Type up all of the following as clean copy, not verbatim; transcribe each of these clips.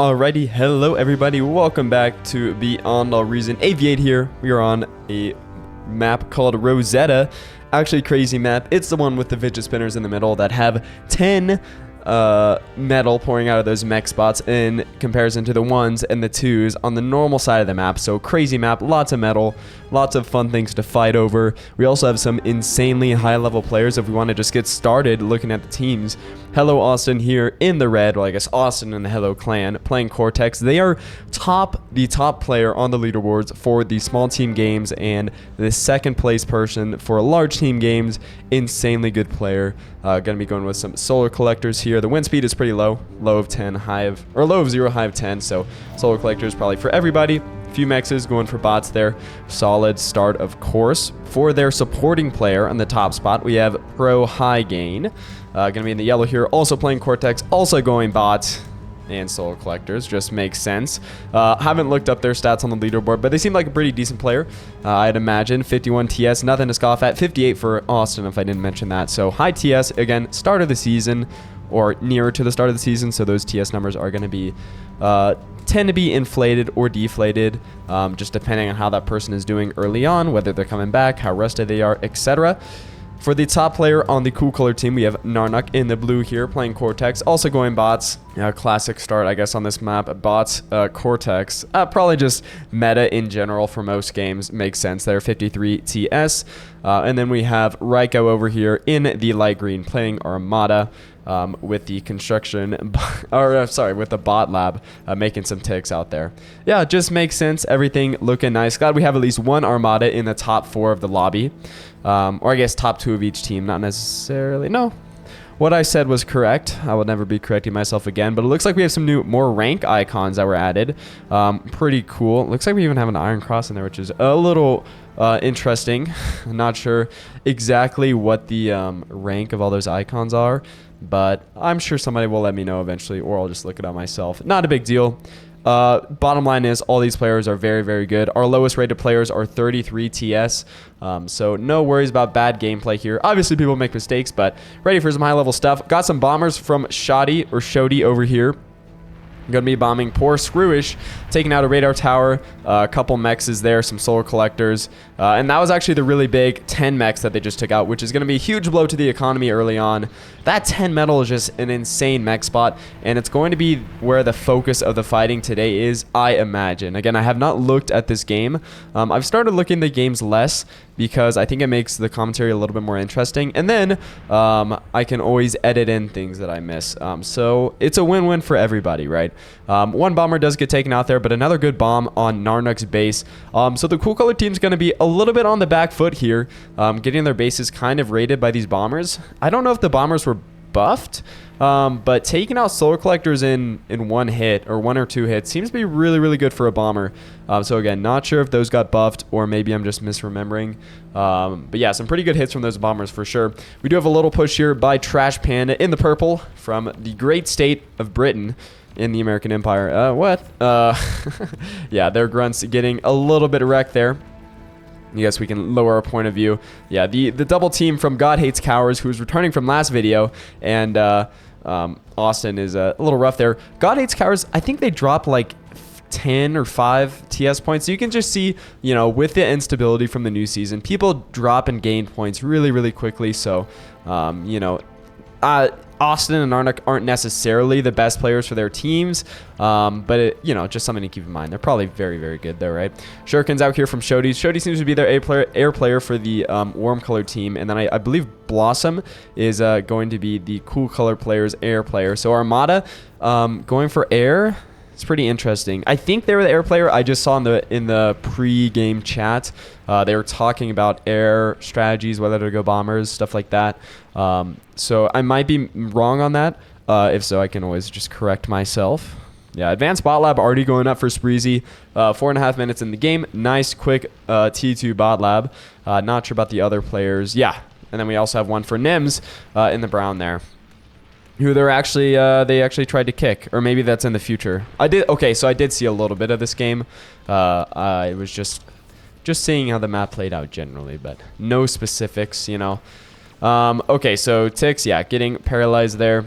Alrighty, hello everybody, welcome back to Beyond All Reason. 8v8 here. We are on a map called Rosetta. Actually, crazy map. It's the one with the fidget spinners in the middle that have 10 metal pouring out of those mech spots in comparison to the 1s and the 2s on the normal side of the map. So crazy map, lots of metal, lots of fun things to fight over. We also have some insanely high level players if we want to just get started looking at the teams. Hello Austin here in the red, well I guess Austin and the Hello Clan playing Cortex. They are the top player on the leaderboards for the small team games and the second place person for large team games. Insanely good player. Gonna be going with some solar collectors here. The wind speed is pretty low, low of 10, low of 0, high of 10. So solar collectors probably for everybody. Few mexes going for bots there. Solid start, of course. For their supporting player on the top spot, we have Pro High Gain. Gonna be in the yellow here. Also playing Cortex, also going bots and solar collectors. Just makes sense. Haven't looked up their stats on the leaderboard, but they seem like a pretty decent player. I'd imagine 51 TS, nothing to scoff at. 58 for Austin, if I didn't mention that. So high TS, again, start of the season or nearer to the start of the season. So those TS numbers are going to be tend to be inflated or deflated, just depending on how that person is doing early on, whether they're coming back, how rested they are, etc. For the top player on the cool color team, we have Narnuk in the blue here playing Cortex, also going bots. Classic start, I guess, on this map. Bots, Cortex. Probably just meta in general for most games. Makes sense there. 53 TS. And then we have Raiko over here in the light green playing Armada. With the construction, with the bot lab, making some ticks out there. Yeah, just makes sense. Everything looking nice. Glad we have at least one Armada in the top 4 of the lobby. Or I guess top 2 of each team. Not necessarily. No. What I said was correct. I will never be correcting myself again. But it looks like we have some more rank icons that were added. Pretty cool. Looks like we even have an Iron Cross in there, which is a little interesting. I'm not sure exactly what the rank of all those icons are, but I'm sure somebody will let me know eventually, or I'll just look it up myself. Not a big deal. Bottom line is all these players are very, very good. Our lowest rated players are 33 TS, so no worries about bad gameplay here. Obviously, people make mistakes, but ready for some high-level stuff. Got some bombers from Shoddy over here. Gonna be bombing poor Screwish, taking out a radar tower, a couple mechs is there, some solar collectors, and that was actually the really big 10 mechs that they just took out, which is gonna be a huge blow to the economy early on. That 10 metal is just an insane mech spot, and it's going to be where the focus of the fighting today is, I imagine. Again, I have not looked at this game. I've started looking at the games less because I think it makes the commentary a little bit more interesting, and then I can always edit in things that I miss. So it's a win-win for everybody, right? One bomber does get taken out there, but another good bomb on Narnuk's base. So the cool color team's going to be a little bit on the back foot here, getting their bases kind of raided by these bombers. I don't know if the bombers were buffed, but taking out solar collectors in one hit or 1 or 2 hits seems to be really, really good for a bomber. So again, not sure if those got buffed or maybe I'm just misremembering. But yeah, some pretty good hits from those bombers for sure. We do have a little push here by Trash Panda in the purple from the great state of Britain in the American Empire. Yeah, their grunts getting a little bit wrecked there. I guess we can lower our point of view. Yeah, the double team from God Hates Cowards, who's returning from last video, and Austin is a little rough there. God Hates Cowards, I think they dropped like 10 or 5 TS points. So you can just see, you know, with the instability from the new season, people drop and gain points really, really quickly. So, you know, Austin and Narnuk aren't necessarily the best players for their teams, but you know, just something to keep in mind. They're probably very, very good though, right? Shuriken's out here from Shoddy. Shoddy seems to be their air player for the warm color team, and then I believe Blossom is going to be the cool color player's air player. So Armada going for air. It's pretty interesting. I think they were the air player. I just saw in the pre-game chat, they were talking about air strategies, whether to go bombers, stuff like that. So I might be wrong on that. If so, I can always just correct myself. Yeah, advanced bot lab already going up for Spreezy. 4.5 minutes in the game. Nice, quick T2 bot lab. Not sure about the other players. Yeah, and then we also have one for Nims in the brown there, who they actually tried to kick, or maybe that's in the future. Okay, so I did see a little bit of this game. I was just seeing how the map played out generally, but no specifics, you know. Okay, so Tix, yeah, getting paralyzed there.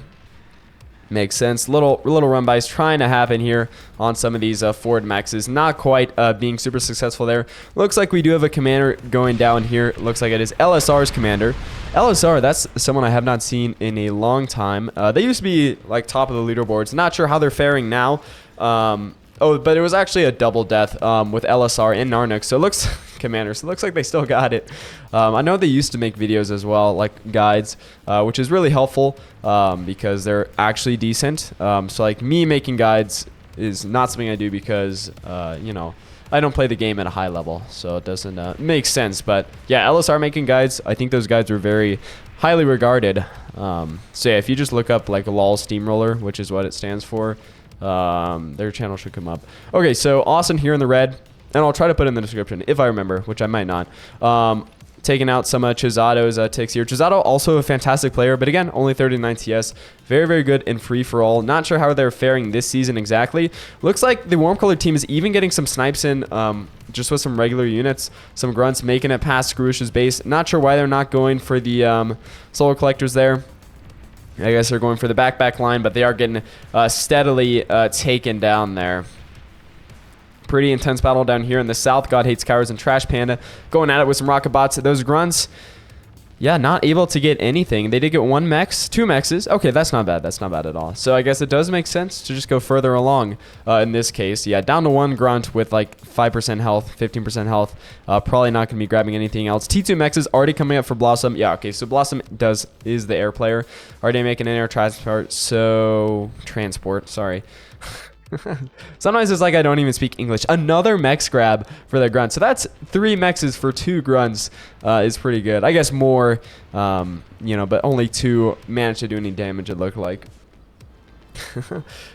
Makes sense. Little run bys trying to happen here on some of these Ford Maxes. Not quite being super successful there. Looks like we do have a commander going down here. Looks like it is LSR's commander. LSR, that's someone I have not seen in a long time. They used to be like top of the leaderboards. Not sure how they're faring now. Oh, but it was actually a double death with LSR and Narnook. So it looks commander. So it looks like they still got it. I know they used to make videos as well, like guides, which is really helpful because they're actually decent. So like me making guides is not something I do because you know, I don't play the game at a high level, so it doesn't make sense. But yeah, LSR making guides, I think those guides are very highly regarded. So yeah, if you just look up like LOL Steamroller, which is what it stands for, their channel should come up. Okay, so Austin here in the red, and I'll try to put in the description if I remember, which I might not. Taking out some Chisado's ticks here. Chisado also a fantastic player, but again, only 39 TS. Very, very good in free-for-all. Not sure how they're faring this season exactly. Looks like the warm-colored team is even getting some snipes in just with some regular units. Some grunts making it past Skarush's base. Not sure why they're not going for the solar collectors there. I guess they're going for the back line, but they are getting steadily taken down there. Pretty intense battle down here in the south. God Hates Cowards and Trash Panda going at it with some rocket bots. Those grunts, yeah, not able to get anything. They did get one mex, two mexes. Okay, that's not bad. That's not bad at all. So I guess it does make sense to just go further along in this case. Yeah, down to one grunt with like 5% health, 15% health. Probably not going to be grabbing anything else. T2 mex is already coming up for Blossom. Yeah, okay, so Blossom is the air player. Already making an air transport. Sorry. Sometimes it's like I don't even speak English. Another mex grab for the grunt. So that's 3 mexes for 2 grunts is pretty good. I guess more, you know, but only 2 managed to do any damage, it looked like.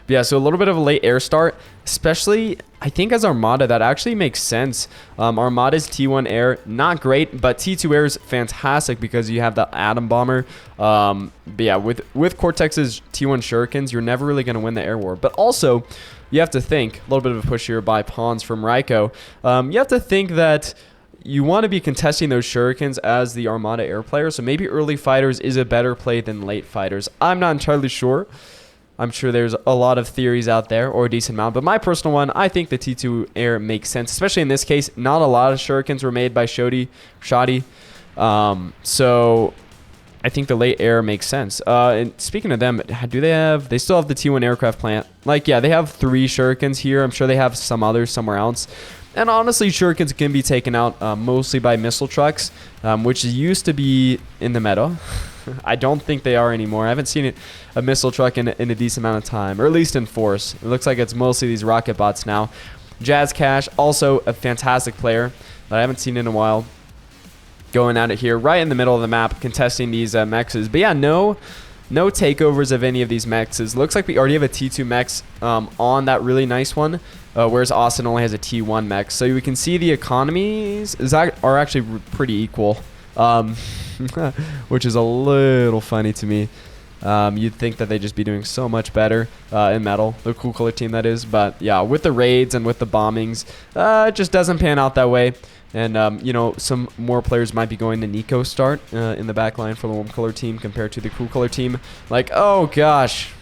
Yeah, so a little bit of a late air start, especially I think as Armada. That actually makes sense. Armada's T1 air, not great, but T2 air is fantastic because you have the atom bomber. But yeah, with Cortex's T1 shurikens, you're never really going to win the air war. But also, you have to think, a little bit of a push here by pawns from Raiko. You have to think that you want to be contesting those shurikens as the Armada air player. So maybe early fighters is a better play than late fighters. I'm not entirely sure. I'm sure there's a lot of theories out there, or a decent amount. But my personal one, I think the T2 air makes sense, especially in this case. Not a lot of shurikens were made by Shoddy. So I think the late air makes sense. And speaking of them, they still have the T1 aircraft plant. Like, yeah, they have 3 shurikens here. I'm sure they have some others somewhere else. And honestly, shurikens can be taken out mostly by missile trucks, which used to be in the meta. I don't think they are anymore. I haven't seen a missile truck in a decent amount of time, or at least in force. It looks like it's mostly these rocket bots now. Jazz Cash, also a fantastic player that I haven't seen in a while. Going at it here, right in the middle of the map, contesting these mexes. But yeah, no takeovers of any of these mexes. Looks like we already have a T2 mex on that really nice one, whereas Austin only has a T1 mex. So we can see the economies are actually pretty equal. Which is a little funny to me. You'd think that they'd just be doing so much better in metal, the cool color team that is. But yeah, with the raids and with the bombings, it just doesn't pan out that way. And you know, some more players might be going to Nico start in the back line for the warm color team compared to the cool color team. Like, oh gosh,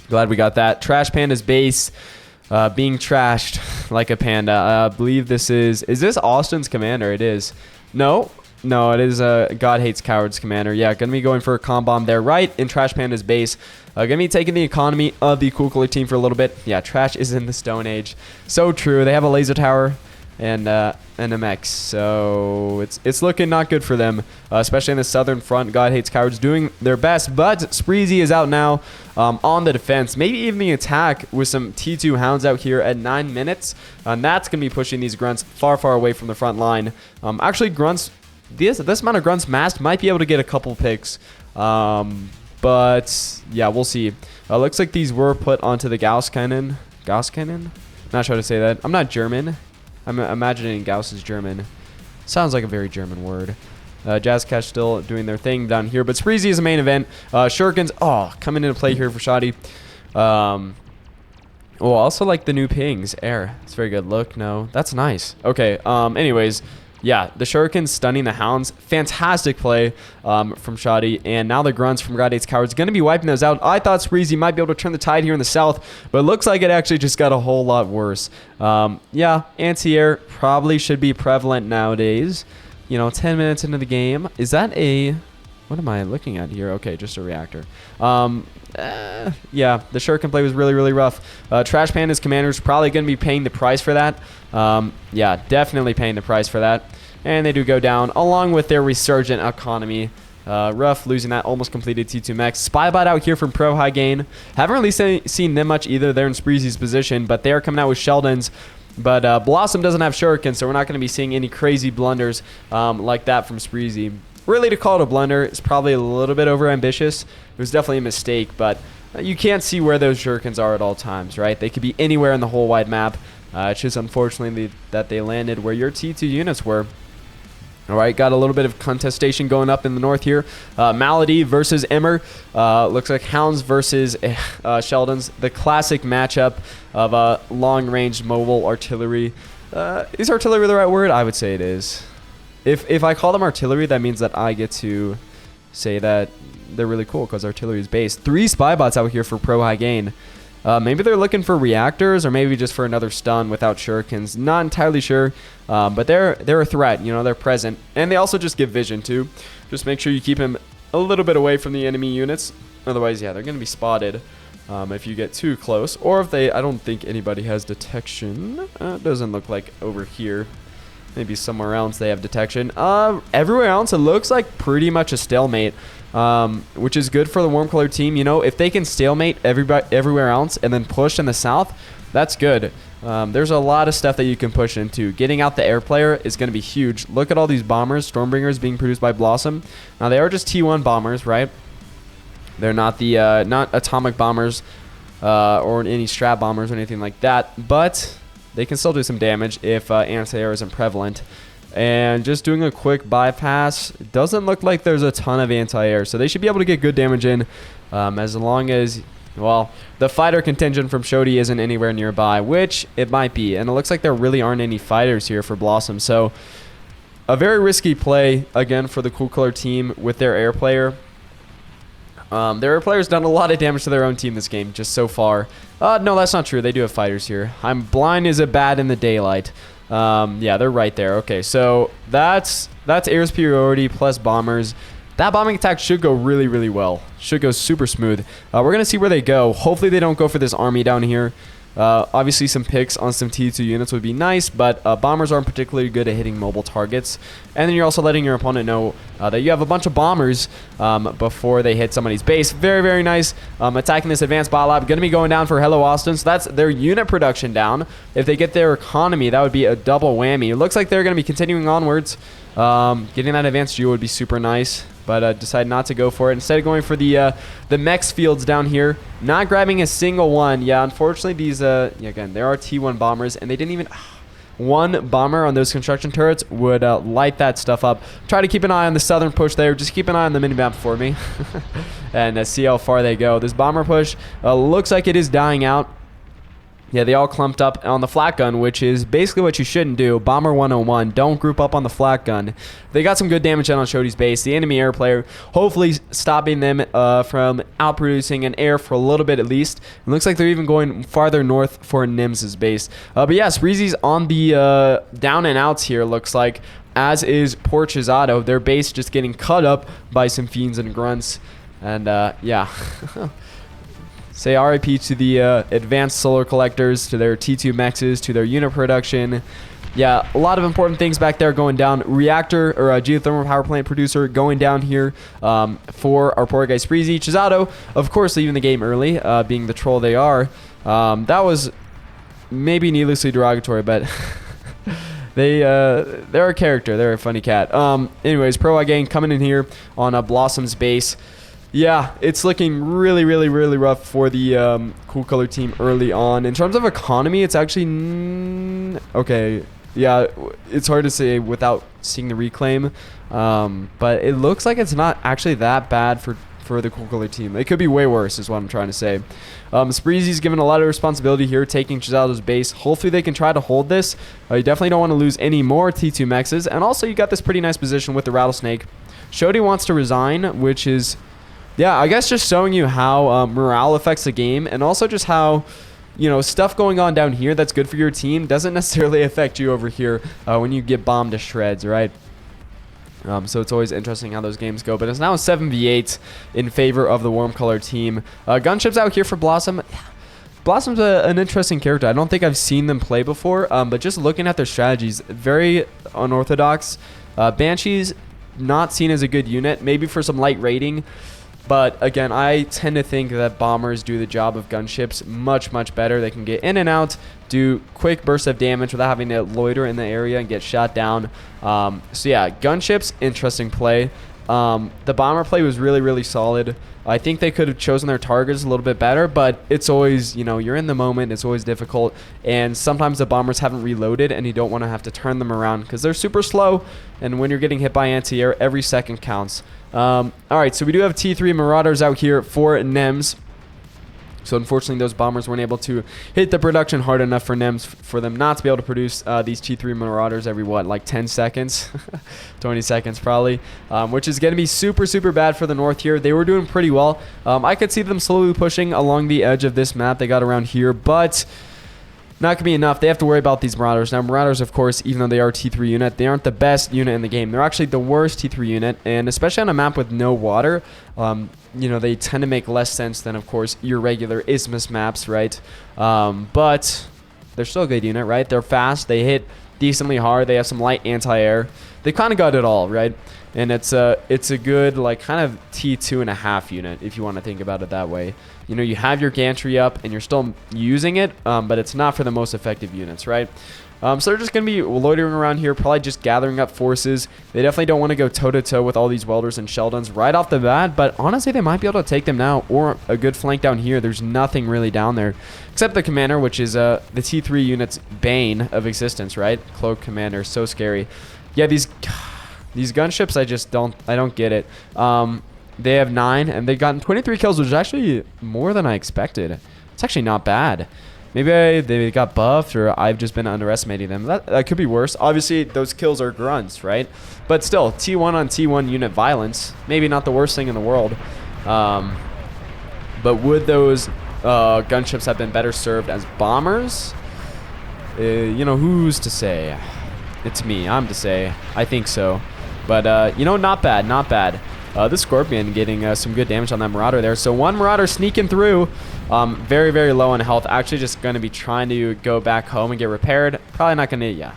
glad we got that. Trash Panda's base being trashed like a panda. I believe this is this Austin's commander? It is. No, it is God Hates Cowards commander. Yeah, going to be going for a comp bomb there right in Trash Panda's base. Going to be taking the economy of the cool color team for a little bit. Yeah, Trash is in the Stone Age. So true. They have a laser tower and a mech. So it's looking not good for them, especially in the southern front. God Hates Cowards doing their best, but Spreezy is out now on the defense. Maybe even the attack with some T2 hounds out here at 9 minutes. And that's going to be pushing these grunts far, far away from the front line. Actually, grunts... This amount of grunts masked might be able to get a couple picks, but yeah, we'll see. Looks like these were put onto the Gauss cannon. Not sure how to say that. I'm not German. I'm imagining Gauss is German. Sounds like a very German word. Jazz Cash still doing their thing down here, but Spreezy is the main event. Shurikens, coming into play here for Shoddy. Also like the new pings. Air. It's very good. Look, no. That's nice. Okay, anyways. yeah, the Shuriken stunning the Hounds. Fantastic play from Shoddy. And now the Grunts from God Hates Cowards going to be wiping those out. I thought Spreezy might be able to turn the tide here in the south, but it looks like it actually just got a whole lot worse. Yeah, anti-air probably should be prevalent nowadays. You know, 10 minutes into the game. Is that a... What am I looking at here? Okay, just a reactor. Yeah, the Shuriken play was really, really rough. Trash Panda's commanders probably going to be paying the price for that. Yeah, definitely paying the price for that. And they do go down, along with their resurgent economy. Rough losing that almost completed T2 mech. Spybot out here from Pro High Gain. Haven't really seen them much either. They're in Spreezy's position, but they are coming out with Sheldons. But Blossom doesn't have Shuriken, so we're not going to be seeing any crazy blunders like that from Spreezy. Really, to call it a blunder is probably a little bit overambitious. It was definitely a mistake, but you can't see where those Shurikens are at all times, right? They could be anywhere in the whole wide map. It's just unfortunately that they landed where your T2 units were. All right, got a little bit of contestation going up in the north here. Malady versus Emmer. Looks like Hounds versus Sheldons. The classic matchup of long-range mobile artillery. Is artillery the right word? I would say it is. If I call them artillery, that means that I get to say that they're really cool because artillery is based. 3 spy bots out here for Pro High Gain. Maybe they're looking for reactors or maybe just for another stun without shurikens. Not entirely sure, but they're a threat. You know, they're present. And they also just give vision too. Just make sure you keep him a little bit away from the enemy units. Otherwise, yeah, they're going to be spotted if you get too close. Or if they, I don't think anybody has detection. It doesn't look like over here. Maybe somewhere else they have detection. Everywhere else, it looks like pretty much a stalemate, which is good for the warm color team. You know, if they can stalemate everywhere else and then push in the south, that's good. There's a lot of stuff that you can push into. Getting out the air player is going to be huge. Look at all these bombers, Stormbringers being produced by Blossom. Now, they are just T1 bombers, right? They're not the not atomic bombers or any strap bombers or anything like that, but they can still do some damage if anti-air isn't prevalent. And just doing a quick bypass, doesn't look like there's a ton of anti-air, so they should be able to get good damage in as long as, well, the fighter contingent from Shody isn't anywhere nearby, which it might be. And it looks like there really aren't any fighters here for Blossom, so a very risky play, again, for the Cool Color team with their air player. Their air player's done a lot of damage to their own team this game, just so far. No, that's not true. They do have fighters here. I'm blind as a bat in the daylight. Yeah, they're right there. Okay, so that's air superiority plus bombers. That bombing attack should go really, really well. Should go super smooth. We're going to see where they go. Hopefully they don't go for this army down here. Obviously some picks on some T2 units would be nice, but bombers aren't particularly good at hitting mobile targets. And then you're also letting your opponent know that you have a bunch of bombers before they hit somebody's base. Very, very nice. Attacking this advanced bot lab. Going to be going down for Hello Austin. So that's their unit production down. If they get their economy, that would be a double whammy. It looks like they're going to be continuing onwards. Getting that advanced geo would be super nice, but decide not to go for it. Instead of going for the mechs fields down here, not grabbing a single one. Yeah, unfortunately, these, yeah, again, there are T1 bombers, and they didn't even... One bomber on those construction turrets would light that stuff up. Try to keep an eye on the southern push there. Just keep an eye on the minimap for me and see how far they go. This bomber push looks like it is dying out. Yeah, they all clumped up on the flat gun, which is basically what you shouldn't do. Bomber 101, don't group up on the flat gun. They got some good damage done on Shody's base. The enemy air player, hopefully stopping them from outproducing an air for a little bit at least. It looks like they're even going farther north for Nims' base. But yeah, Spreezy's on the down and outs here, looks like, as is Porchizato. Their base just getting cut up by some Fiends and Grunts. And yeah. Say RIP to the advanced solar collectors, to their T2 mexes, to their unit production. Yeah, a lot of important things back there going down. Reactor or geothermal power plant producer going down here for our poor guy Spreezy. Chisato, of course, leaving the game early, being the troll they are. That was maybe needlessly derogatory, but they're a character. They're a funny cat. Anyways, Pro Gang coming in here on Blossom's base. Yeah, it's looking really, really, really rough for the Cool Color team early on. In terms of economy, it's actually... okay, yeah, it's hard to say without seeing the reclaim. But it looks like it's not actually that bad for for the Cool Color team. It could be way worse is what I'm trying to say. Spreezy's given a lot of responsibility here, taking Chisaldo's base. Hopefully they can try to hold this. You definitely don't want to lose any more T2 mexes. And also you got this pretty nice position with the Rattlesnake. Shody wants to resign, which is, yeah, I guess just showing you how morale affects the game, and also just how, you know, stuff going on down here that's good for your team doesn't necessarily affect you over here when you get bombed to shreds, right? So it's always interesting how those games go. But it's now a 7v8 in favor of the warm color team. Gunship's out here for Blossom. Blossom's an interesting character. I don't think I've seen them play before, but just looking at their strategies, very unorthodox. Banshee's not seen as a good unit, maybe for some light raiding. But again, I tend to think that bombers do the job of gunships much, much better. They can get in and out, do quick bursts of damage without having to loiter in the area and get shot down. So yeah, gunships, interesting play. The bomber play was really, really solid. I think they could have chosen their targets a little bit better, but it's always, you know, you're in the moment. It's always difficult. And sometimes the bombers haven't reloaded and you don't want to have to turn them around because they're super slow. And when you're getting hit by anti-air, every second counts. All right, so we do have T3 Marauders out here for NEMS. So unfortunately, those bombers weren't able to hit the production hard enough for NEMS for them not to be able to produce these T3 Marauders every, what, like 10 seconds? 20 seconds probably, which is going to be super, super bad for the North here. They were doing pretty well. I could see them slowly pushing along the edge of this map. They got around here, but not going to be enough. They have to worry about these Marauders. Now, Marauders, of course, even though they are T3 unit, they aren't the best unit in the game. They're actually the worst T3 unit, and especially on a map with no water, you know, they tend to make less sense than, of course, your regular Isthmus maps, right? But they're still a good unit, right? They're fast. They hit decently hard. They have some light anti-air. They kind of got it all, right? And it's a good, like, kind of T2.5 unit, if you want to think about it that way. You know, you have your gantry up, and you're still using it, but it's not for the most effective units, right? So they're just going to be loitering around here, probably just gathering up forces. They definitely don't want to go toe-to-toe with all these welders and Sheldons right off the bat, but honestly, they might be able to take them now, or a good flank down here. There's nothing really down there, except the commander, which is the T3 unit's bane of existence, right? Cloak commander, so scary. Yeah, these gunships, I don't get it. They have 9, and they've gotten 23 kills, which is actually more than I expected. It's actually not bad. Maybe they got buffed, or I've just been underestimating them. That could be worse. Obviously, those kills are grunts, right? But still, T1 on T1 unit violence. Maybe not the worst thing in the world. But would those gunships have been better served as bombers? You know, who's to say? It's me. I'm to say. I think so. But, you know, not bad. Not bad. The Scorpion getting some good damage on that Marauder there. So one Marauder sneaking through. Very, very low on health. Actually just going to be trying to go back home and get repaired. Probably not going to, yeah.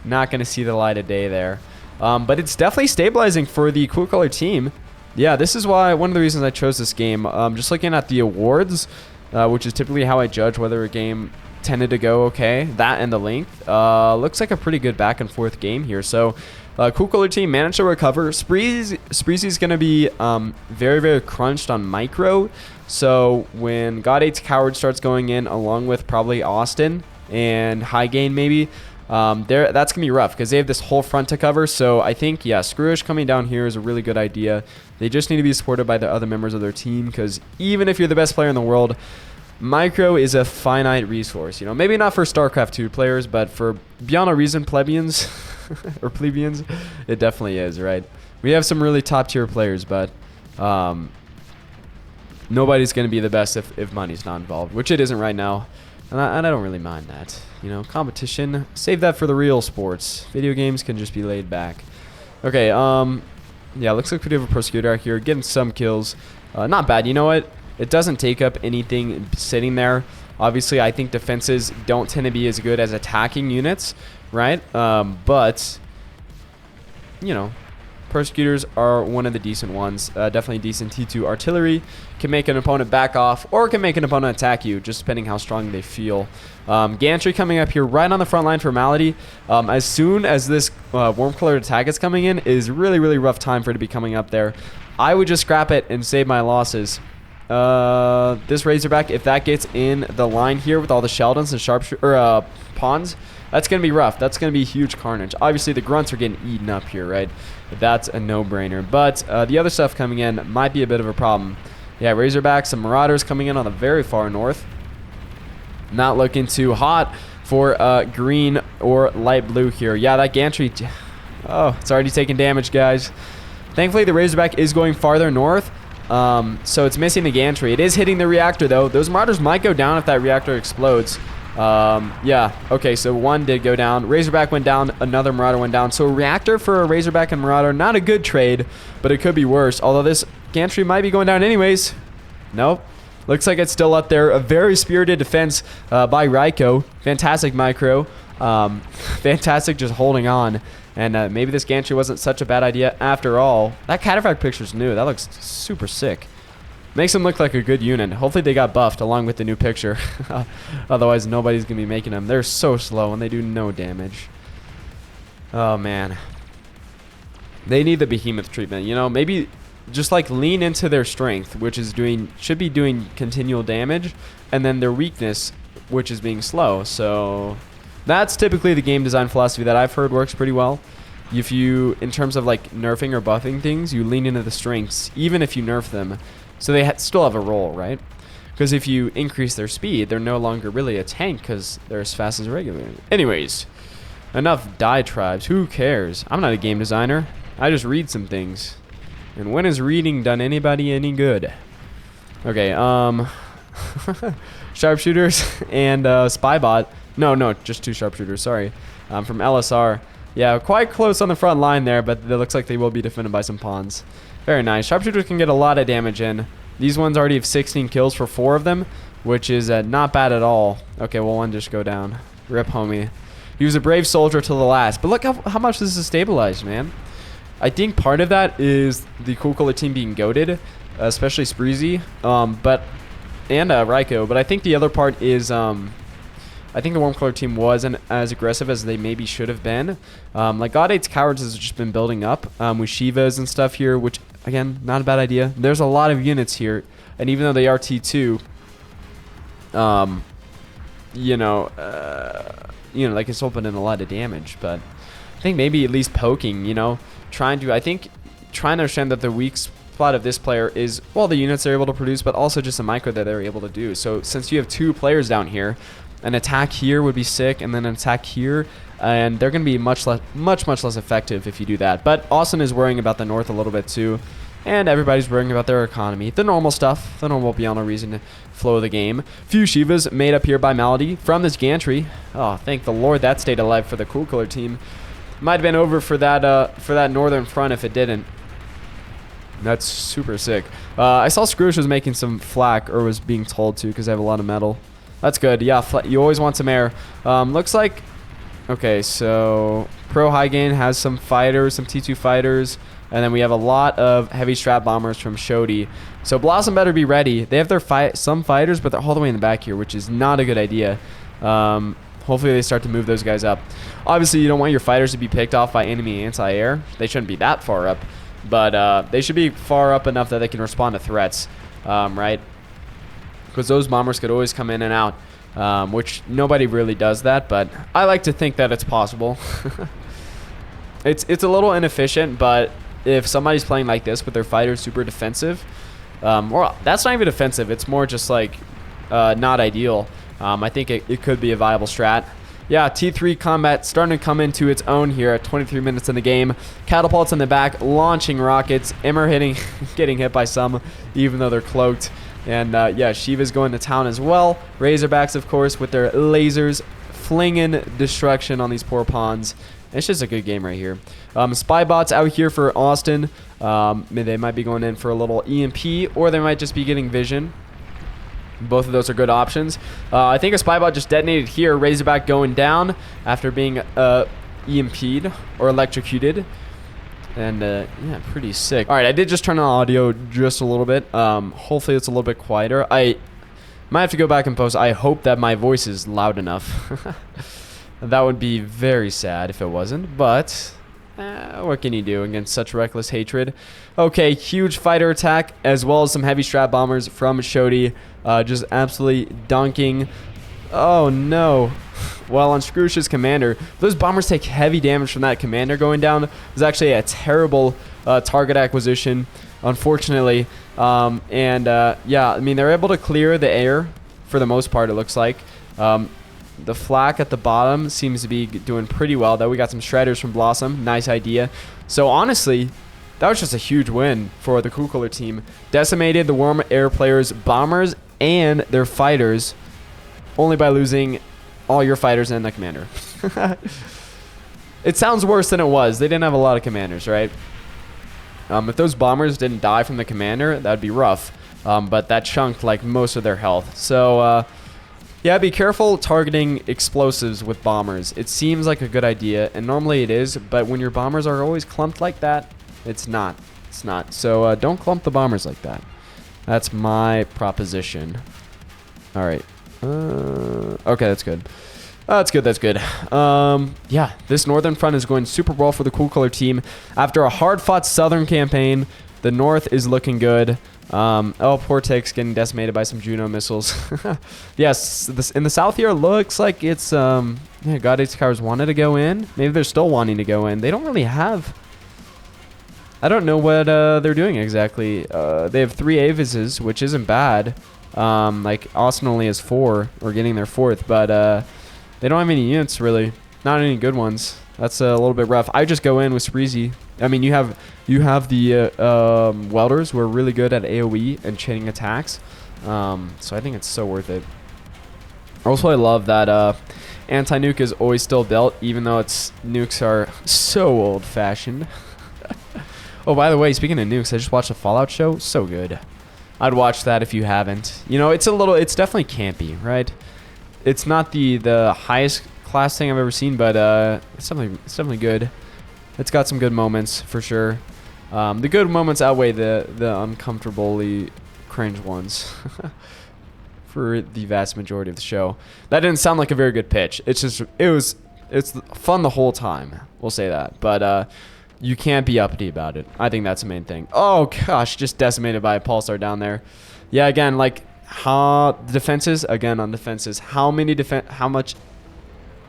Not going to see the light of day there. But it's definitely stabilizing for the Cool Color team. Yeah, this is why one of the reasons I chose this game. Just looking at the awards, which is typically how I judge whether a game tended to go okay. That and the length. Looks like a pretty good back and forth game here. So Cool Color team managed to recover. Spreezy's going to be very, very crunched on micro. So when God Hates Coward starts going in, along with probably Austin and High Gain maybe, that's going to be rough because they have this whole front to cover. So I think, yeah, Screwish coming down here is a really good idea. They just need to be supported by the other members of their team because even if you're the best player in the world, micro is a finite resource. You know, maybe not for StarCraft 2 players, but for beyond a reason plebeians or plebeians, it definitely is, right? We have some really top tier players, but nobody's going to be the best if money's not involved, which it isn't right now. And I don't really mind that. You know, competition, save that for the real sports. Video games can just be laid back. Okay, yeah, looks like we do have a Persecutor out here, getting some kills. Not bad. You know what? It doesn't take up anything sitting there. Obviously, I think defenses don't tend to be as good as attacking units, right? But, you know, Persecutors are one of the decent ones. Definitely decent T2 artillery. Can make an opponent back off or can make an opponent attack you, just depending how strong they feel. Gantry coming up here right on the front line for Malady. As soon as this warm-colored attack is coming in, is really, really rough time for it to be coming up there. I would just scrap it and save my losses. this Razorback, if that gets in the line here with all the Sheldons and sharpshooter pawns, that's going to be rough. That's going to be huge carnage. Obviously, the grunts are getting eaten up here, right? That's a no-brainer. But the other stuff coming in might be a bit of a problem. Yeah, Razorbacks, some Marauders coming in on the very far north. Not looking too hot for green or light blue here. Yeah, that gantry, oh, it's already taking damage, guys. Thankfully, the Razorback is going farther north, so it's missing the gantry. It is hitting the reactor, though. Those Marauders might go down if that reactor explodes. Yeah, okay, so one did go down. Razorback went down, another Marauder went down. So a reactor for a Razorback and Marauder, not a good trade, but it could be worse. Although this gantry might be going down anyways. Nope. Looks like it's still up there. A very spirited defense by Raiko. Fantastic micro. Fantastic just holding on. And maybe this gantry wasn't such a bad idea after all. That cataphract picture's new. That looks super sick. Makes them look like a good unit. Hopefully they got buffed along with the new picture. Otherwise, nobody's going to be making them. They're so slow and they do no damage. Oh, man. They need the behemoth treatment. You know, maybe just like lean into their strength, which is should be doing continual damage, and then their weakness, which is being slow. So that's typically the game design philosophy that I've heard works pretty well. If you, in terms of like nerfing or buffing things, you lean into the strengths, even if you nerf them. So they still have a role, right? Because if you increase their speed, they're no longer really a tank because they're as fast as a regular. Anyways, enough diatribes. Who cares? I'm not a game designer. I just read some things. And when has reading done anybody any good? Okay, sharpshooters and spybot. No, just 2 sharpshooters, sorry. From LSR. Yeah, quite close on the front line there, but it looks like they will be defended by some pawns. Very nice. Sharpshooters can get a lot of damage in. These ones already have 16 kills for 4 of them, which is not bad at all. Okay, well, one just go down. Rip, homie. He was a brave soldier till the last. But look how much this is stabilized, man. I think part of that is the Cool Color team being goated, especially Spreezy, and Raiko. But I think the other part is I think the Warm Color team wasn't as aggressive as they maybe should have been. Like God 8's Cowards has just been building up with Shivas and stuff here, which again, not a bad idea. There's a lot of units here, and even though they are T2, they can still put in a lot of damage. But I think maybe at least poking, trying to understand that the weak spot of this player is, well, the units they're able to produce, but also just a micro that they're able to do. So since you have 2 players down here, an attack here would be sick, and then an attack here, and they're going to be much less effective if you do that. But Austin is worrying about the north a little bit too, and everybody's worrying about their economy. The normal stuff, the normal beyond a reason flow of the game. Few Shivas made up here by Malady from this gantry. Oh, thank the Lord that stayed alive for the Cool Color team. Might have been over for that northern front if it didn't. That's super sick. I saw Scrooge was making some flak, or was being told to, because I have a lot of metal. That's good. Yeah, you always want some air. Looks like... Okay, so Pro High Gain has some fighters, some T2 fighters, and then we have a lot of heavy strap bombers from Shodi. So Blossom better be ready. They have some fighters, but they're all the way in the back here, which is not a good idea. Hopefully they start to move those guys up. Obviously, you don't want your fighters to be picked off by enemy anti-air. They shouldn't be that far up, but they should be far up enough that they can respond to threats, right? Because those bombers could always come in and out, which nobody really does that, but I like to think that it's possible. It's a little inefficient, but if somebody's playing like this with their fighters super defensive, or that's not even defensive, it's more just like not ideal. I think it could be a viable strat. Yeah, T3 combat starting to come into its own here at 23 minutes in the game. Catapults in the back, launching rockets. Immer getting hit by some, even though they're cloaked. And yeah, Shiva's going to town as well. Razorbacks, of course, with their lasers, flinging destruction on these poor pawns. It's just a good game right here. Spybots out here for Austin. They might be going in for a little EMP, or they might just be getting vision. Both of those are good options. I think a Spybot just detonated here. Razorback going down after being EMP'd or electrocuted. And yeah, pretty sick. All right, I did just turn on audio just a little bit. Hopefully it's a little bit quieter. I might have to go back and post. I hope that my voice is loud enough. That would be very sad if it wasn't, but What can you do against such reckless hatred? Okay, huge fighter attack, as well as some heavy strap bombers from Shodi. Just absolutely dunking. Oh, no. Well, on Scrooge's commander, those bombers take heavy damage from that commander going down. It was actually a terrible target acquisition, unfortunately. Yeah, I mean, they're able to clear the air for the most part, it looks like. The flak at the bottom seems to be doing pretty well, though. We got some shredders from Blossom. Nice idea. So, honestly, that was just a huge win for the Cool Color team. Decimated the warm air players' bombers and their fighters only by losing all your fighters and the commander. It sounds worse than it was. They didn't have a lot of commanders, right? If those bombers didn't die from the commander, that would be rough. But that chunked like most of their health. So, yeah, be careful targeting explosives with bombers. It seems like a good idea, and normally it is, but when your bombers are always clumped like that, it's not. It's not. So don't clump the bombers like that. That's my proposition. All right. Okay, that's good. That's good. That's good. Yeah, this northern front is going super well for the Cool Color team. After a hard-fought southern campaign, the north is looking good. Oh, poor Tix getting decimated by some Juno missiles. Yes, in the south here, looks like it's, yeah, God Hates Cowards wanted to go in. Maybe they're still wanting to go in. They don't really have, I don't know what they're doing exactly. They have 3 Avises, which isn't bad. Like, Austin only has 4, or getting their 4th, but they don't have any units, really. Not any good ones. That's a little bit rough. I just go in with Spreezy. I mean, you have the welders who are really good at AoE and chaining attacks. So I think it's so worth it. Also, I love that anti-nuke is always still built, even though its nukes are so old-fashioned. Oh, by the way, speaking of nukes, I just watched a Fallout show. So good. I'd watch that if you haven't. You know, it's definitely campy, right? It's not the highest class thing I've ever seen, but it's definitely good. It's got some good moments for sure. The good moments outweigh the uncomfortably cringe ones for the vast majority of the show. That didn't sound like a very good pitch. It's fun the whole time. We'll say that, but you can't be uppity about it. I think that's the main thing. Oh gosh, just decimated by a pulsar down there. Yeah, again, like how defenses again on defenses. How much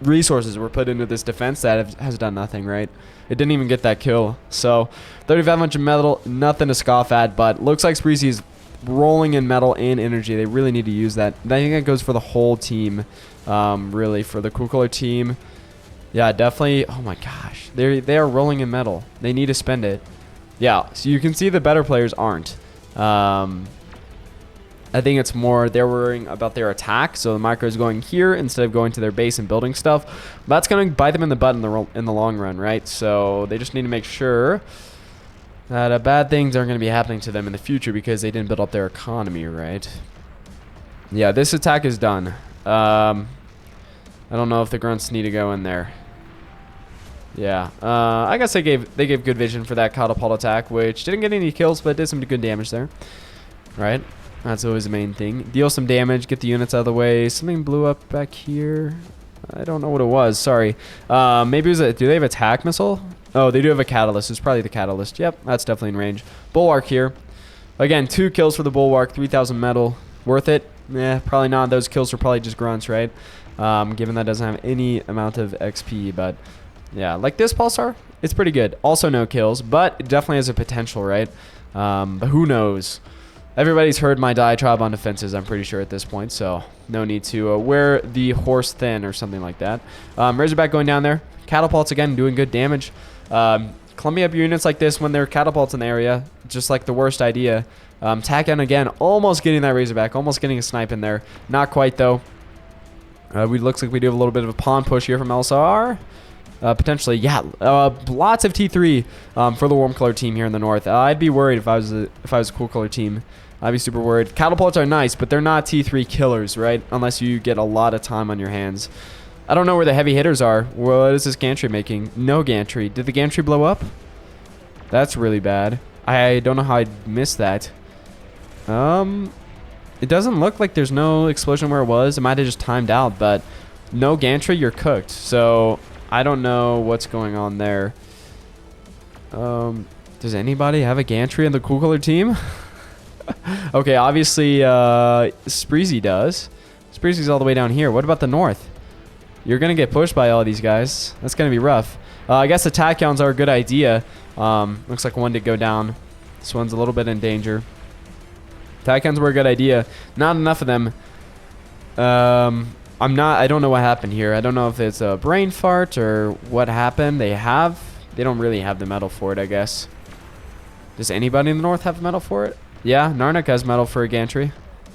resources were put into this defense that has done nothing, right? It didn't even get that kill. So 35 much metal, nothing to scoff at, but looks like Spreezy is rolling in metal and energy. They really need to use that. I think that goes for the whole team, really, for the Cool Color team. Yeah, definitely. Oh my gosh, they are rolling in metal. They need to spend it. Yeah, so you can see the better players aren't. I think it's more they're worrying about their attack, so the micro is going here instead of going to their base and building stuff. That's going to bite them in the butt in the long run, right? So they just need to make sure that bad things aren't going to be happening to them in the future because they didn't build up their economy, right? Yeah, this attack is done. I don't know if the grunts need to go in there. Yeah, I guess they gave good vision for that catapult attack, which didn't get any kills, but did some good damage there, right? That's always the main thing. Deal some damage, get the units out of the way. Something blew up back here. I don't know what it was. Sorry. Maybe it was do they have a attack missile? Oh, they do have a catalyst. It's probably the catalyst. Yep, that's definitely in range. Bulwark here. Again, 2 kills for the Bulwark. 3,000 metal. Worth it? Yeah, probably not. Those kills are probably just grunts, right? Given that doesn't have any amount of XP. But, yeah, like this Pulsar, it's pretty good. Also no kills, but it definitely has a potential, right? But who knows? Everybody's heard my diatribe on defenses, I'm pretty sure, at this point, so no need to wear the horse thin or something like that. Razorback going down there. Catapults, again, doing good damage. Clumping up your units like this when there are catapults in the area, just like the worst idea. Tack in again, almost getting that Razorback, almost getting a snipe in there. Not quite, though. Looks like we do have a little bit of a pawn push here from LSR. Potentially, yeah. Lots of T3 for the warm color team here in the north. I'd be worried if I was a cool color team. I'd be super worried. Catapults are nice, but they're not T3 killers, right? Unless you get a lot of time on your hands. I don't know where the heavy hitters are. What is this gantry making? No gantry. Did the gantry blow up? That's really bad. I don't know how I missed that. It doesn't look like there's no explosion where it was. It might have just timed out, but no gantry, you're cooked. So I don't know what's going on there. Does anybody have a gantry in the cool color team? Okay, obviously, Spreezy does. Spreezy's all the way down here. What about the north? You're going to get pushed by all these guys. That's going to be rough. I guess the Tachyons are a good idea. Looks like one did go down. This one's a little bit in danger. Tachyons were a good idea. Not enough of them. I don't know what happened here. I don't know if it's a brain fart or what happened. They don't really have the metal for it, I guess. Does anybody in the north have metal for it? Yeah, Narnik has metal for a gantry.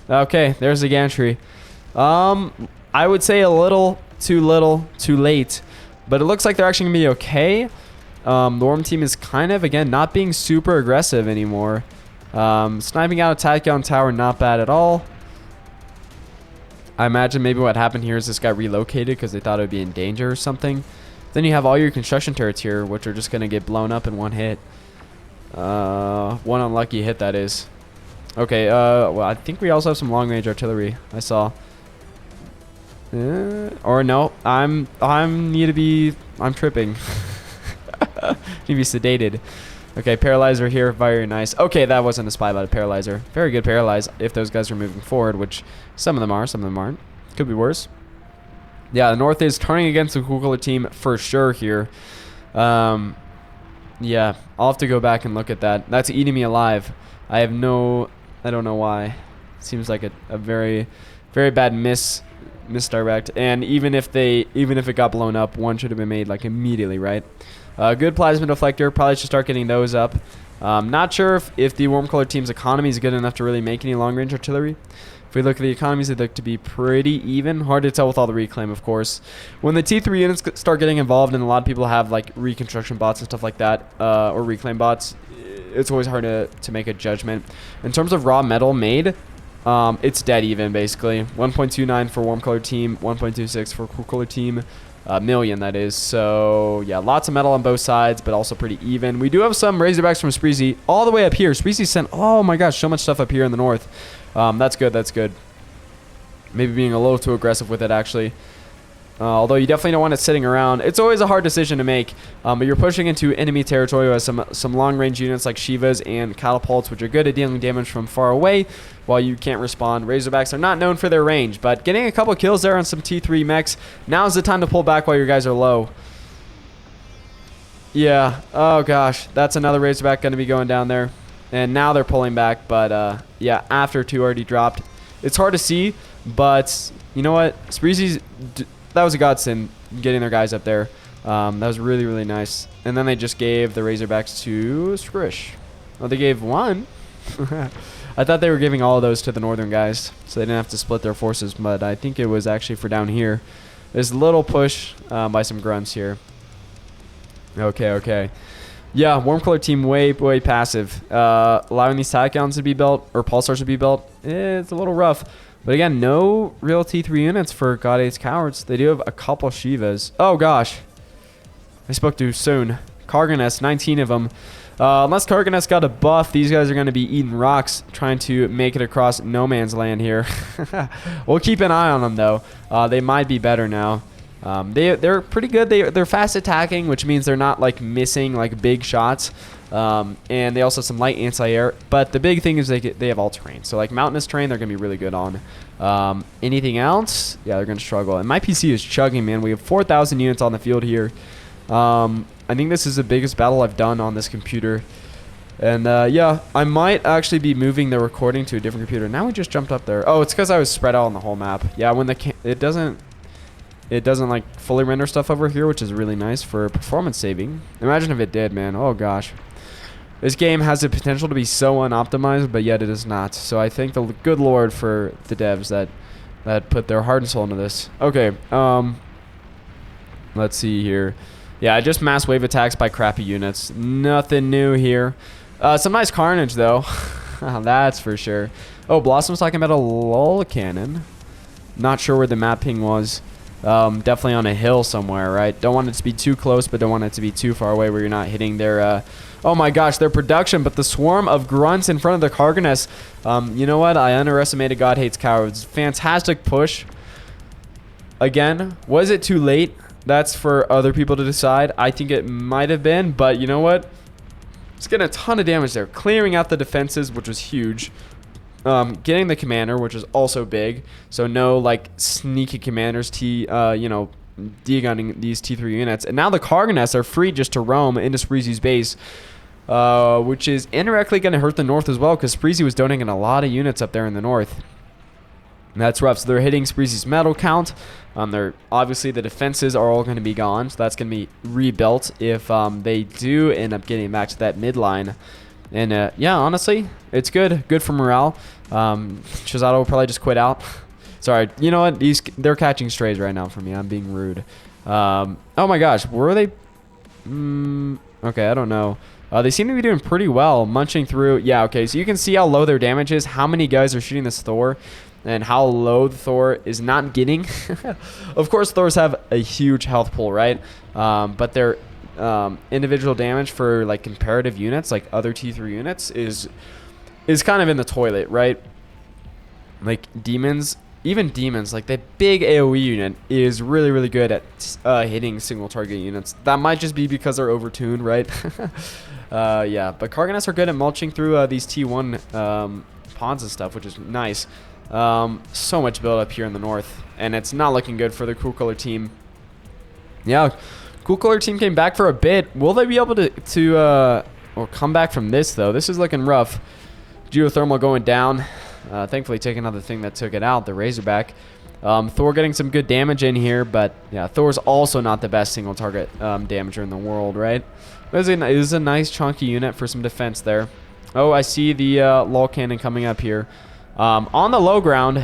Okay, there's a gantry. I would say a little, too late. But it looks like they're actually going to be okay. The Worm team is kind of, again, not being super aggressive anymore. Sniping out a Tachyon tower, not bad at all. I imagine maybe what happened here is this guy relocated because they thought it would be in danger or something. Then you have all your construction turrets here, which are just going to get blown up in one hit. One unlucky hit, that is. Okay, well, I think we also have some long-range artillery, I saw. Or no, I'm tripping. Need to be sedated. Okay, paralyzer here, very nice. Okay, that wasn't a spy, but a paralyzer. Very good paralyze if those guys are moving forward, which some of them are, some of them aren't. Could be worse. Yeah, the north is turning against the cool color team for sure here. Yeah, I'll have to go back and look at that. That's eating me alive. I don't know why. Seems like a very, very bad misdirect. And even if it got blown up, one should have been made like immediately, right? Good plasma deflector. Probably should start getting those up. Not sure if the warm color team's economy is good enough to really make any long range artillery. If we look at the economies, they look to be pretty even. Hard to tell with all the reclaim, of course. When the T3 units start getting involved, and a lot of people have like reconstruction bots and stuff like that, or reclaim bots, it's always hard to make a judgment. In terms of raw metal made, it's dead even basically. 1.29 for warm color team, 1.26 for cool color team. Million, that is. So yeah, lots of metal on both sides, but also pretty even. We do have some Razorbacks from Spreezy all the way up here. Spreezy sent, oh my gosh, so much stuff up here in the north. That's good, that's good. Maybe being a little too aggressive with it, actually. Although you definitely don't want it sitting around. It's always a hard decision to make, but you're pushing into enemy territory with some long-range units like Shivas and Catapults, which are good at dealing damage from far away while you can't respond. Razorbacks are not known for their range, but getting a couple kills there on some T3 mechs, now's the time to pull back while your guys are low. Yeah, oh gosh, that's another Razorback going to be going down there. And now they're pulling back, but yeah, after two already dropped. It's hard to see, but you know what? Spreezy's... That was a godsend getting their guys up there. That was really, really nice. And then they just gave the Razorbacks to Skrish. Oh, they gave one? I thought they were giving all of those to the northern guys, so they didn't have to split their forces, but I think it was actually for down here. There's a little push by some grunts here. Okay, okay. Yeah, warm color team way, way passive. Allowing these Tachyons to be built, or Pulsars to be built, it's a little rough. But again, no real T3 units for God 8's Cowards. They do have a couple Shivas. Oh gosh. I spoke too soon. Karganes, 19 of them. Unless Karganes got a buff, these guys are going to be eating rocks trying to make it across no man's land here. We'll keep an eye on them though. They might be better now. They're pretty good. They're fast attacking, which means they're not like missing like big shots. And they also have some light anti-air. But the big thing is they have all terrain. So like mountainous terrain, they're going to be really good on. Anything else? Yeah, they're going to struggle. And my PC is chugging, man. We have 4,000 units on the field here. I think this is the biggest battle I've done on this computer. And yeah, I might actually be moving the recording to a different computer. Now we just jumped up there. Oh, it's because I was spread out on the whole map. Yeah, when it doesn't like fully render stuff over here, which is really nice for performance saving. Imagine if it did, man. Oh gosh. This game has the potential to be so unoptimized, but yet it is not. So I thank the good Lord for the devs that put their heart and soul into this. Okay, let's see here. Yeah, just mass wave attacks by crappy units. Nothing new here. Some nice carnage though. That's for sure. Oh, Blossom's talking about a lull cannon. Not sure where the map ping was. Definitely on a hill somewhere, right? Don't want it to be too close, but don't want it to be too far away where you're not hitting their, oh my gosh, their production. But the swarm of grunts in front of the Karganes, you know what? I underestimated God 8's Cowards. Fantastic push. Again, was it too late? That's for other people to decide. I think it might have been, but you know what? It's getting a ton of damage there. Clearing out the defenses, which was huge. Getting the commander, which is also big. So no, like, sneaky commanders, degunning these T3 units. And now the Cargonests are free just to roam into Spreezy's base, which is indirectly going to hurt the north as well, because Spreezy was donating a lot of units up there in the north. And that's rough. So they're hitting Spreezy's metal count. They're obviously, the defenses are all going to be gone, so that's going to be rebuilt if they do end up getting back to that midline. And yeah, honestly, it's good for morale. Chisato will probably just quit out. Sorry, you know what? They're catching strays right now from me. I'm being rude. Oh my gosh, were they? Okay, I don't know. They seem to be doing pretty well, munching through. Yeah, okay, so you can see how low their damage is, how many guys are shooting this Thor, and how low the Thor is not getting. Of course, Thors have a huge health pool, right? But their individual damage for like comparative units, like other T3 units, is kind of in the toilet, right? Like demons, even demons, like that big AoE unit is really, really good at hitting single target units. That might just be because they're overtuned, right? Yeah, but Cargonests are good at mulching through these T1 pawns and stuff, which is nice. So much build up here in the north, and it's not looking good for the Cool Color team. Yeah, Cool Color team came back for a bit. Will they be able to come back from this, though? This is looking rough. Geothermal going down. Thankfully taking out the thing that took it out, the Razorback. Thor getting some good damage in here, but yeah, Thor's also not the best single target damager in the world, right? It is a nice chunky unit for some defense there. Oh, I see the Lol Cannon coming up here. On the low ground,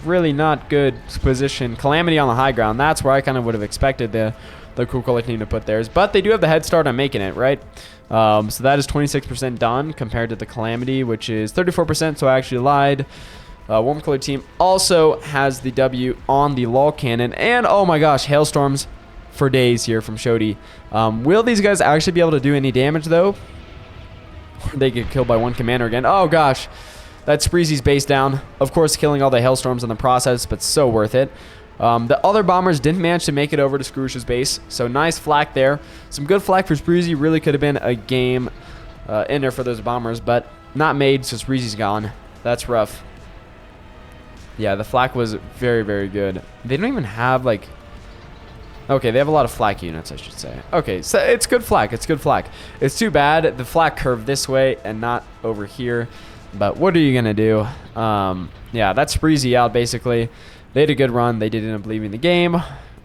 really not good position. Calamity on the high ground. That's where I kind of would have expected the Cool Color team to put theirs. But they do have the head start on making it, right? So that is 26% done compared to the Calamity, which is 34%, so I actually lied. Warm Color team also has the W on the Lol Cannon. And, oh my gosh, Hailstorms for days here from Shodi. Will these guys actually be able to do any damage, though? Or they get killed by one commander again. Oh, gosh. That's Spreezy's base down. Of course, killing all the Hailstorms in the process, but so worth it. The other bombers didn't manage to make it over to Skrush's base, so nice flak there. Some good flak for Spreezy. Really could have been a game ender for those bombers, but not made, so Spreezy's gone. That's rough. Yeah, the flak was very, very good. They don't even have, like... Okay, they have a lot of flak units, I should say. Okay, so it's good flak. It's good flak. It's too bad the flak curved this way and not over here. But what are you going to do? Yeah, that's Spreezy out, basically. They had a good run. They did end up leaving the game.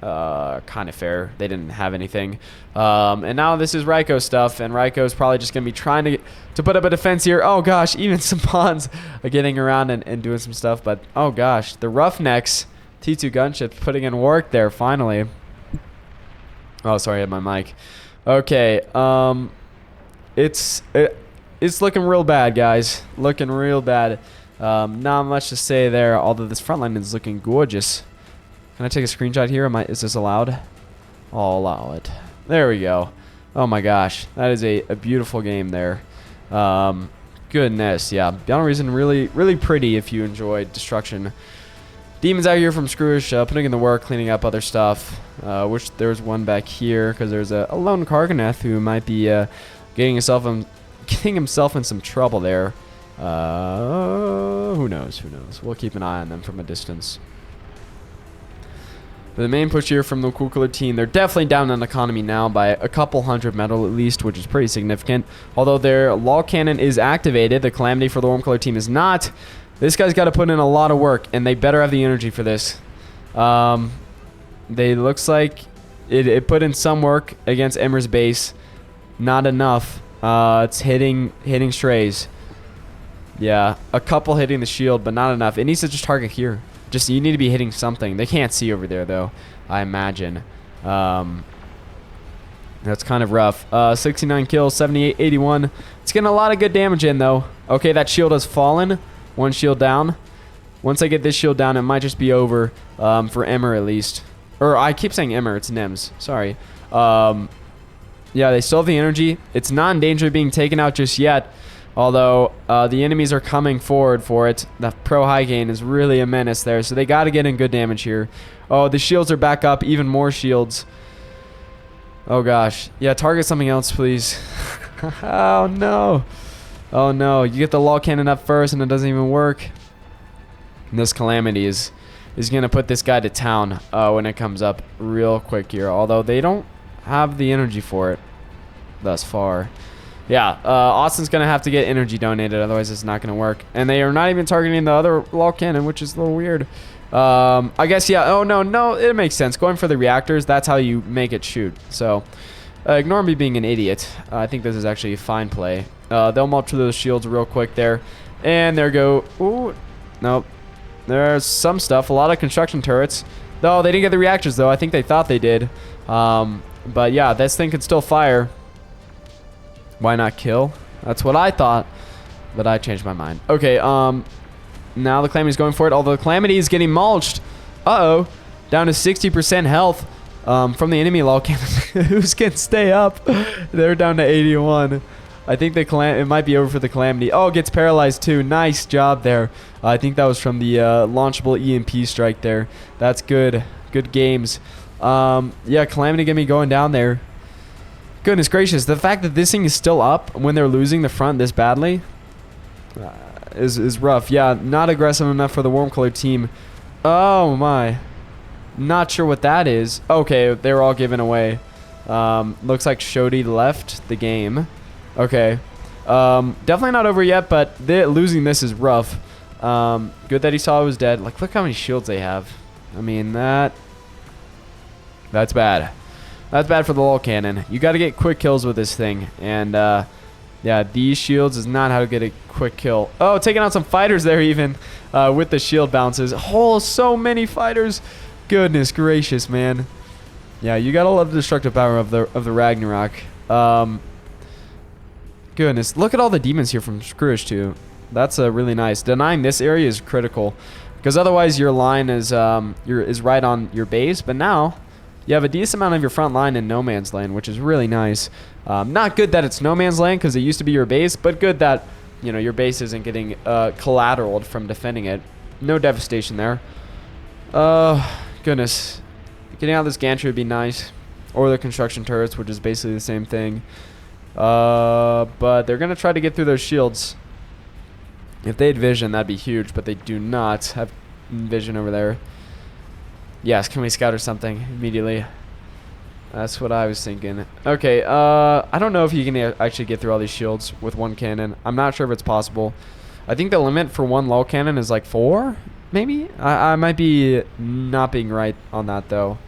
Kind of fair. They didn't have anything. And now this is Raiko stuff, and Raiko's probably just going to be trying to put up a defense here. Oh, gosh, even some pawns are getting around and doing some stuff. But, oh, gosh, the Roughnecks, T2 gunships putting in work there, finally. Oh, sorry, I had my mic. Okay, it's looking real bad, guys. Looking real bad. Not much to say there, although this front line is looking gorgeous. Can I take a screenshot here? Is this allowed? I'll allow it. There we go. Oh my gosh. That is a beautiful game there. Goodness, yeah. Beyond Reason, really, really pretty if you enjoyed Destruction. Demons out here from Skrush, putting in the work, cleaning up other stuff. Which there's one back here, because there's a lone Cargoneth who might be getting himself in some trouble there. Who knows? Who knows? We'll keep an eye on them from a distance. But the main push here from the Cool Color team, they're definitely down in economy now by a couple hundred metal at least, which is pretty significant. Although their Lol Cannon is activated, the Calamity for the Warm Color team is not. This guy's got to put in a lot of work, and they better have the energy for this. They looks like it put in some work against Emmer's base. Not enough. It's hitting strays. Yeah, a couple hitting the shield, but not enough. It needs to just target here. Just, you need to be hitting something. They can't see over there, though, I imagine. That's kind of rough. 69 kills, 78, 81. It's getting a lot of good damage in, though. Okay, that shield has fallen. One shield down. Once I get this shield down, it might just be over for Emmer, at least. Or, I keep saying Emmer. It's Nems. Sorry. Yeah, they still have the energy. It's not in danger of being taken out just yet. Although, the enemies are coming forward for it. The pro high gain is really a menace there. So they got to get in good damage here. Oh, the shields are back up. Even more shields. Oh, gosh. Yeah, target something else, please. Oh, no. Oh, no. You get the log cannon up first, and it doesn't even work. And this Calamity is going to put this guy to town when it comes up real quick here. Although they don't have the energy for it thus far. Yeah, Austin's going to have to get energy donated. Otherwise, it's not going to work. And they are not even targeting the other log cannon, which is a little weird. I guess, yeah. Oh, no. It makes sense. Going for the reactors, that's how you make it shoot. So, ignore me being an idiot. I think this is actually a fine play. They'll melt through those shields real quick there. And there go. Ooh, nope. There's some stuff. A lot of construction turrets. No, they didn't get the reactors, though. I think they thought they did. But, yeah, this thing could still fire. Why not kill? That's what I thought. But I changed my mind. Okay, now the Calamity's going for it. Although the Calamity is getting mulched. Uh-oh. Down to 60% health from the enemy log cannon. Who's can stay up? They're down to 81. I think it might be over for the Calamity. Oh, gets paralyzed too. Nice job there. I think that was from the launchable EMP strike there. That's good. Good games. Yeah, Calamity get me going down there. Goodness gracious. The fact that this thing is still up when they're losing the front this badly is rough. Yeah, not aggressive enough for the warm colored team. Oh, my. Not sure what that is. Okay, they were all given away. Looks like Shodi left the game. Okay. Definitely not over yet, but losing this is rough. Good that he saw I was dead. Like, look how many shields they have. I mean, that's bad. That's bad for the log cannon. You got to get quick kills with this thing. And, yeah, these shields is not how to get a quick kill. Oh, taking out some fighters there even with the shield bounces. Oh, so many fighters. Goodness gracious, man. Yeah, you got to love the destructive power of the Ragnarok. Goodness, look at all the demons here from Screwish too. That's really nice. Denying this area is critical because otherwise your line is right on your base. But now you have a decent amount of your front line in no man's land, which is really nice. Not good that it's no man's land because it used to be your base, but good that your base isn't getting collateraled from defending it. No devastation there. Goodness, getting out of this gantry would be nice, or the construction turrets, which is basically the same thing. But they're gonna try to get through those shields. If they had vision, that'd be huge, but they do not have vision over there. Yes, can we scout or something immediately? That's what I was thinking. Okay, I don't know if you can actually get through all these shields with one cannon. I'm not sure if it's possible. I think the limit for one low cannon is like 4, maybe? I might be not being right on that, though.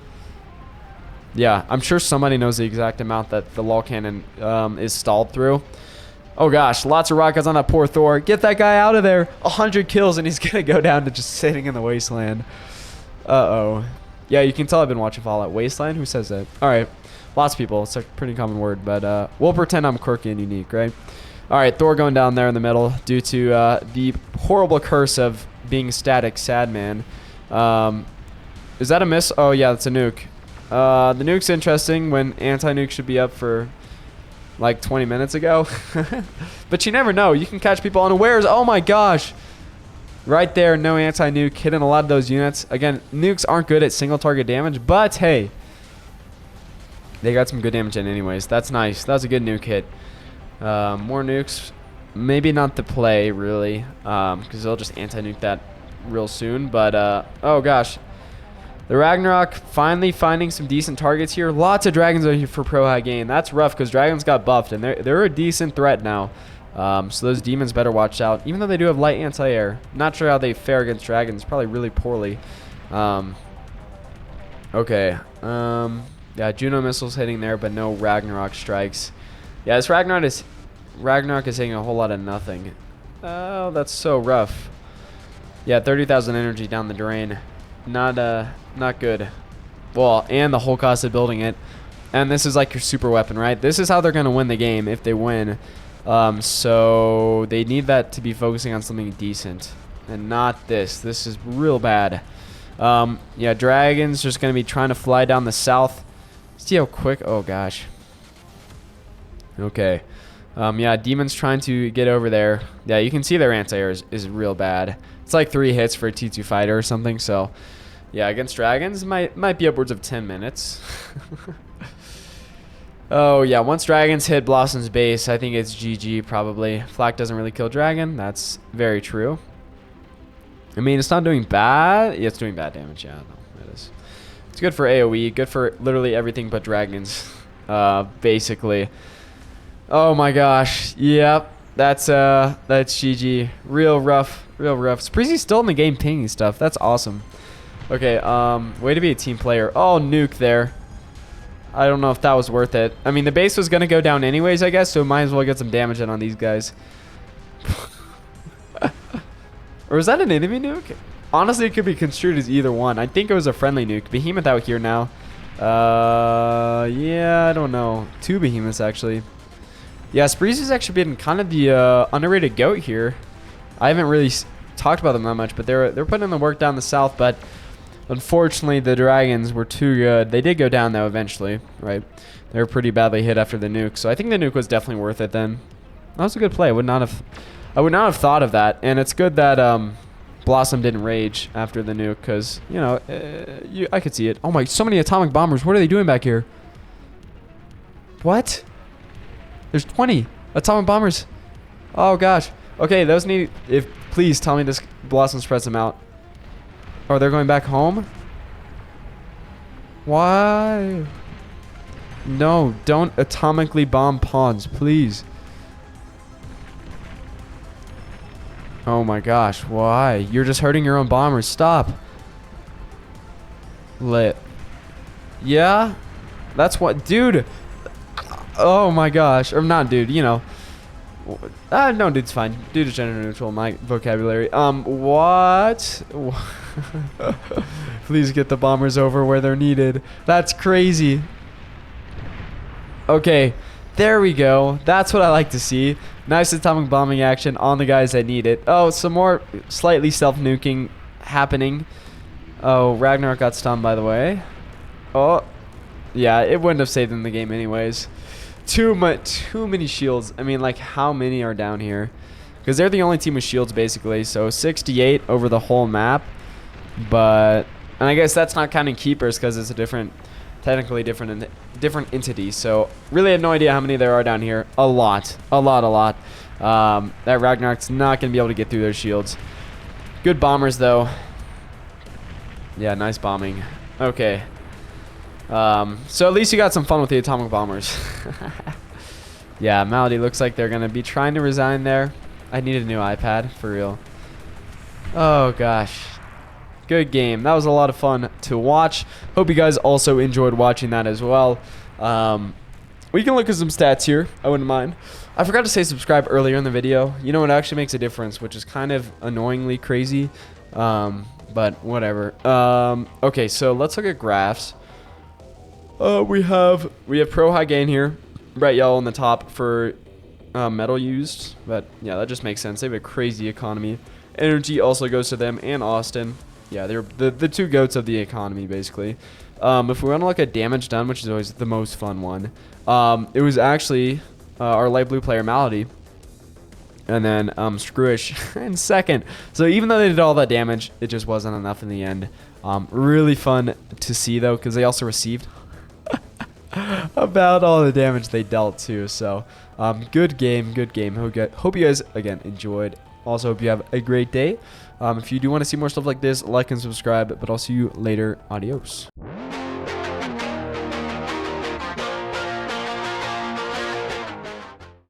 Yeah, I'm sure somebody knows the exact amount that the low cannon is stalled through. Oh gosh, lots of rockets on that poor Thor. Get that guy out of there. 100 kills and he's going to go down to just sitting in the wasteland. Uh-oh. Yeah, you can tell I've been watching Fallout. Wasteland? Who says that? Alright. Lots of people. It's a pretty common word, but we'll pretend I'm quirky and unique, right? Alright, Thor going down there in the middle due to the horrible curse of being static sad man. Is that a miss? Oh, yeah, that's a nuke. The nuke's interesting when anti-nuke should be up for like 20 minutes ago. But you never know. You can catch people unawares. Oh, my gosh. Right there, no anti-nuke, hitting a lot of those units. Again, nukes aren't good at single target damage, but hey, they got some good damage in anyways. That's nice. That was a good nuke hit. More nukes. Maybe not the play, really, because they'll just anti-nuke that real soon. But, oh gosh. The Ragnarok finally finding some decent targets here. Lots of dragons are here for pro high gain. That's rough because dragons got buffed, and they're a decent threat now. So those demons better watch out, even though they do have light anti-air. Not sure how they fare against dragons. Probably really poorly. Okay. Yeah, Juno missiles hitting there, but no Ragnarok strikes. Yeah, this Ragnarok is hitting a whole lot of nothing. Oh, that's so rough. Yeah, 30,000 energy down the drain. Not good. Well, and the whole cost of building it. And this is like your super weapon, right? This is how they're going to win the game if they win. So they need that to be focusing on something decent and not this. This is real bad. Yeah, dragons just going to be trying to fly down the south. See how quick. Oh, gosh. Okay. Yeah, demons trying to get over there. Yeah, you can see their anti-air is real bad. It's like 3 hits for a T2 fighter or something. So, yeah, against dragons, might be upwards of 10 minutes. Oh, yeah. Once dragons hit Blossom's base, I think it's GG probably. Flak doesn't really kill dragon. That's very true. I mean, it's not doing bad. Yeah, it's doing bad damage. Yeah, no, it is. It's good for AoE. Good for literally everything but dragons. Basically. Oh my gosh. Yep. That's GG. Real rough. Real rough. Spreezy's still in the game pinging stuff. That's awesome. Okay, way to be a team player. Oh, nuke there. I don't know if that was worth it. I mean, the base was going to go down anyways, I guess, so might as well get some damage in on these guys. Or is that an enemy nuke? Honestly, it could be construed as either one. I think it was a friendly nuke. Behemoth out here now. Yeah, I don't know. 2 behemoths, actually. Yeah, Spreezy's actually been kind of the underrated GOAT here. I haven't really talked about them that much, but they're putting in the work down the south, but unfortunately the dragons were too good. They did go down though eventually, right? They were pretty badly hit after the nuke, so I think the nuke was definitely worth it then. That was a good play. I would not have thought of that, and it's good that Blossom didn't rage after the nuke, because you know I could see it. Oh my, so many atomic bombers. What are they doing back here? What? There's 20 atomic bombers. Oh gosh. Okay, those need. If please tell me this Blossom spreads them out. Oh, they're going back home? Why? No, don't atomically bomb pawns, please. Oh my gosh, why? You're just hurting your own bombers. Stop. Lit. Yeah? That's what, dude. Oh my gosh. Or not dude, you know. No, dude's fine. Dude is gender neutral in my vocabulary. What? Please get the bombers over where they're needed. That's crazy. Okay, there we go. That's what I like to see. Nice atomic bombing action on the guys that need it. Oh, some more slightly self-nuking happening. Oh, Ragnarok got stunned, by the way. Oh, yeah, it wouldn't have saved them the game anyways. Too many shields. I mean, like, how many are down here? Because they're the only team with shields, basically. So 68 over the whole map. But, and I guess that's not counting keepers because it's a technically different entity. So really have no idea how many there are down here. A lot. That Ragnarok's not going to be able to get through their shields. Good bombers, though. Yeah, nice bombing. Okay. So at least you got some fun with the atomic bombers. Yeah, Malady looks like they're going to be trying to resign there. I need a new iPad, for real. Oh, gosh. Good game. That was a lot of fun to watch. Hope you guys also enjoyed watching that as well. We can look at some stats here. I wouldn't mind. I forgot to say subscribe earlier in the video. You know, it actually makes a difference, which is kind of annoyingly crazy. But whatever. Okay, so let's look at graphs. We have pro high gain here, bright yellow on the top for metal used, but yeah, that just makes sense. They have a crazy economy. Energy also goes to them and Austin. Yeah, they're the two goats of the economy basically. If we want to look at damage done, which is always the most fun one, it was actually our light blue player Malady, and then Screwish in second. So even though they did all that damage, it just wasn't enough in the end. Really fun to see though, because they also received about all the damage they dealt too. So good game. Hope you guys again enjoyed. Also hope you have a great day. If you do want to see more stuff like this, like and subscribe, but I'll see you later. Adios.